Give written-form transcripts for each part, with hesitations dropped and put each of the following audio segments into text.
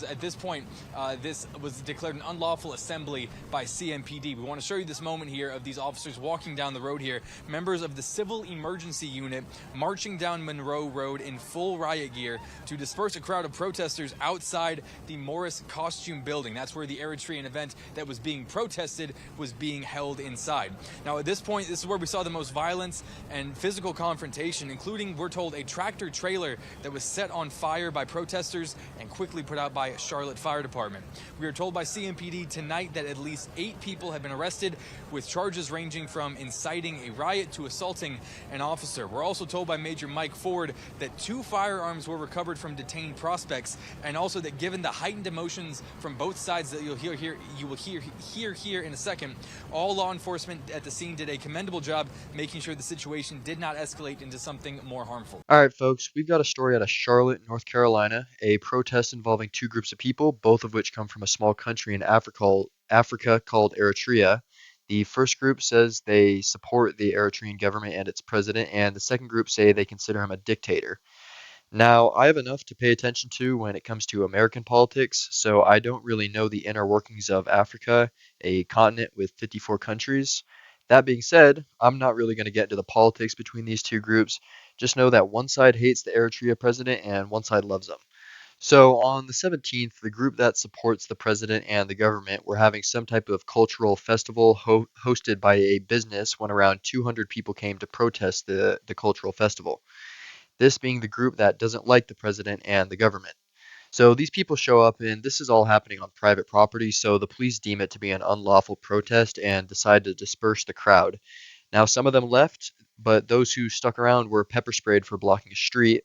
At this point, this was declared an unlawful assembly by CMPD. We want to show you this moment here of these officers walking down the road here, members of the Civil Emergency Unit marching down Monroe Road in full riot gear to disperse a crowd of protesters outside the Morris Costume Building. That's where the Eritrean event that was being protested was being held inside. Now, at this point, this is where we saw the most violence and physical confrontation, including, we're told, a tractor trailer that was set on fire by protesters and quickly put out by Charlotte Fire Department. We are told by CMPD tonight that at least 8 people have been arrested with charges ranging from inciting a riot to assaulting an officer. We're also told by Major Mike Ford that 2 firearms were recovered from detained prospects, and also that given the heightened emotions from both sides that you will hear here in a second, all law enforcement at the scene did a commendable job making sure the situation did not escalate into something more harmful. All right, folks, we've got a story out of Charlotte, North Carolina, a protest involving 2 groups of people, both of which come from a small country in Africa called Eritrea. The first group says they support the Eritrean government and its president, and the second group say they consider him a dictator. Now, I have enough to pay attention to when it comes to American politics, so I don't really know the inner workings of Africa, a continent with 54 countries. That being said, I'm not really going to get into the politics between these 2 groups. Just know that one side hates the Eritrea president and one side loves him. So on the 17th, the group that supports the president and the government were having some type of cultural festival hosted by a business when around 200 people came to protest the cultural festival. This being the group that doesn't like the president and the government. So these people show up, and this is all happening on private property, so the police deem it to be an unlawful protest and decide to disperse the crowd. Now, some of them left, but those who stuck around were pepper sprayed for blocking a street.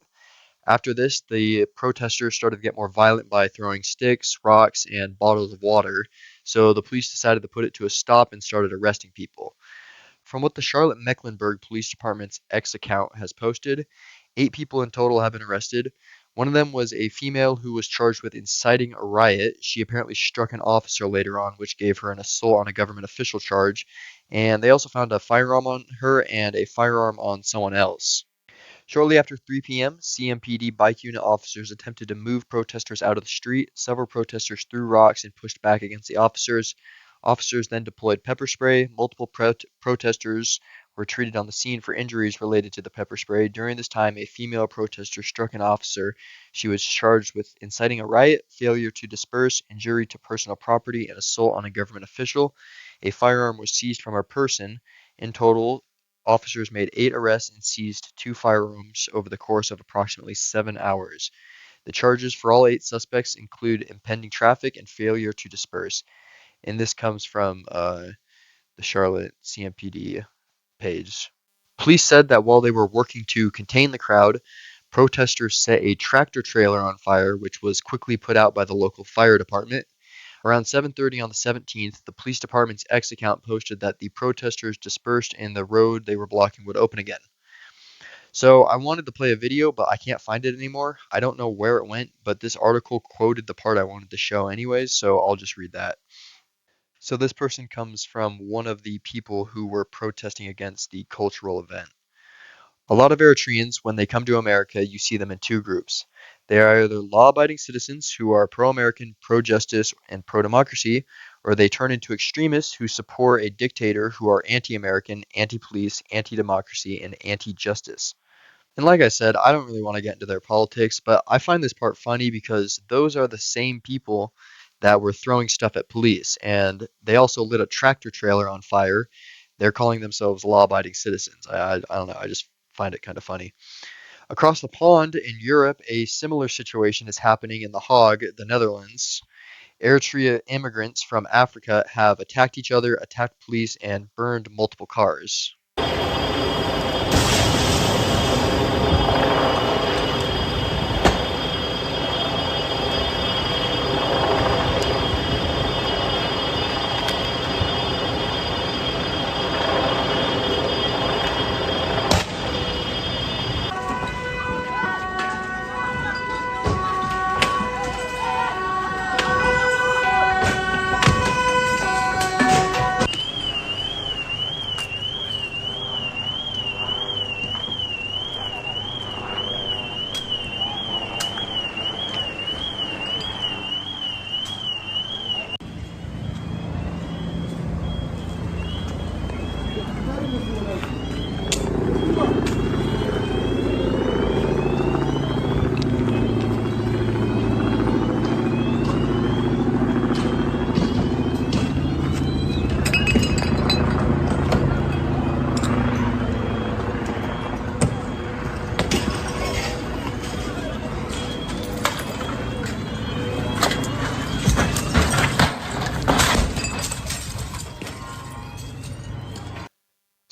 After this, the protesters started to get more violent by throwing sticks, rocks, and bottles of water, so the police decided to put it to a stop and started arresting people. From what the Charlotte-Mecklenburg Police Department's X account has posted, 8 people in total have been arrested. One of them was a female who was charged with inciting a riot. She apparently struck an officer later on, which gave her an assault on a government official charge. And they also found a firearm on her and a firearm on someone else. Shortly after 3 p.m., CMPD bike unit officers attempted to move protesters out of the street. Several protesters threw rocks and pushed back against the officers. Officers then deployed pepper spray. Multiple protesters were treated on the scene for injuries related to the pepper spray. During this time, a female protester struck an officer. She was charged with inciting a riot, failure to disperse, injury to personal property, and assault on a government official. A firearm was seized from her person. In total, officers made 8 arrests and seized 2 firearms over the course of approximately 7 hours. The charges for all 8 suspects include impeding traffic and failure to disperse. And this comes from the Charlotte CMPD page. Police said that while they were working to contain the crowd, protesters set a tractor trailer on fire, which was quickly put out by the local fire department. Around 7:30 on the 17th, the police department's X account posted that the protesters dispersed and the road they were blocking would open again. So I wanted to play a video, but I can't find it anymore. I don't know where it went, but this article quoted the part I wanted to show anyways, so I'll just read that. So this person comes from one of the people who were protesting against the cultural event. A lot of Eritreans, when they come to America, you see them in 2 groups. They are either law-abiding citizens who are pro-American, pro-justice, and pro-democracy, or they turn into extremists who support a dictator who are anti-American, anti-police, anti-democracy, and anti-justice. And like I said, I don't really want to get into their politics, but I find this part funny because those are the same people that were throwing stuff at police, and they also lit a tractor trailer on fire. They're calling themselves law-abiding citizens. I don't know, I just find it kind of funny. Across the pond in Europe, a similar situation is happening in The Hague, the Netherlands. Eritrea immigrants from Africa have attacked each other, attacked police, and burned multiple cars.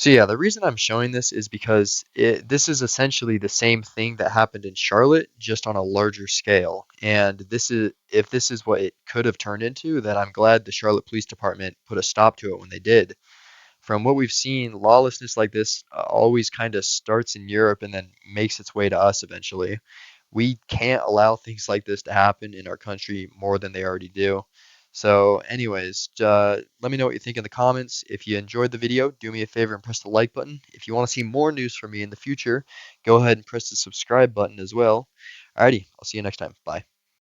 So yeah, the reason I'm showing this is because this is essentially the same thing that happened in Charlotte, just on a larger scale. And this is if this is what it could have turned into, then I'm glad the Charlotte Police Department put a stop to it when they did. From what we've seen, lawlessness like this always kind of starts in Europe and then makes its way to us eventually. We can't allow things like this to happen in our country more than they already do. So, anyways, let me know what you think in the comments. If you enjoyed the video, do me a favor and press the like button. If you want to see more news from me in the future, go ahead and press the subscribe button as well. Alrighty, I'll see you next time. Bye.